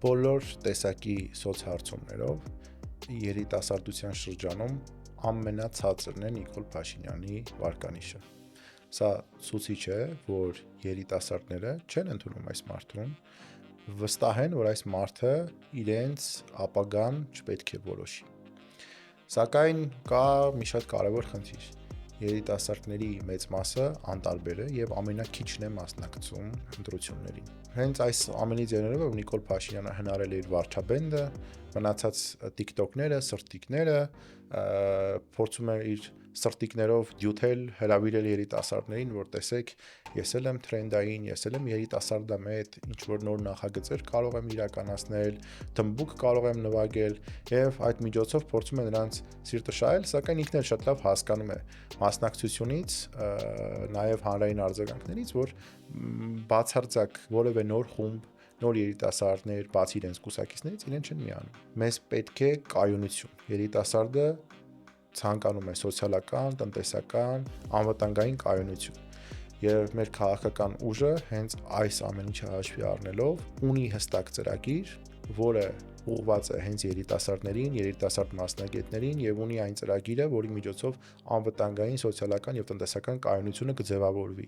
բոլոր տեսակի սոցհարցումներով երիտասարդության շրջանում ամենացածրն է Նիկոլ Փաշինյանի վարկանիշը։ Սա ցույց է, որ երիտասարդները չեն ընդունում այս մարդուն, վստահ են, որ այս մարդը իրենց ապագան չպետք է որոշի։ Սակայն կա մի շատ կարևոր խնդիր։ Երիտասարդների մեծ մասը անտարբեր է եւ ամենաքիչն է մասնակցում ընտրություններին։ Հենց այս ամենից ելնելով, որ Նիկոլ Փաշինյանը հնարել է իր վարչաբենդը, մնացած տիկտոկները, սրտիկները, փորձում է իր սրտիկներով դյութել, հրավիրել երիտասարդներին, որ տեսեք, ես էլ եմ թրենդային, ես էլ եմ երիտասարդամետ, ինչ որ նոր նախագծեր կարող եմ իրականացնել, թմբուկ կարող եմ նվագել եւ այդ միջոցով փորձում է նրանց սիրտը շահել, սակայն ինքն էլ շատ լավ հասկանում է մասնակցությունից, նաեւ հանրային արձագանքներից, որ բացարձակ որևէ նոր խումբ, նոր երիտասարդներ, բացի իրենց կուսակիցներից, իրեն չեն միանում։ Մեզ պետք է կայունություն։ Երիտասարդը ցանկանում է սոցիալական, տնտեսական, անվտանգային կայունություն։ Եվ մեր քաղաքական ուժը հենց այս ամեն ինչը հաշվի առնելով ունի հստակ ծրագիր, որը ուղղված է հենց երիտասարդներին, երիտասարդ մասնագետներին եւ ունի այն ծրագիրը, որի միջոցով անվտանգային, սոցիալական եւ տնտեսական կայունությունը կձևավորվի։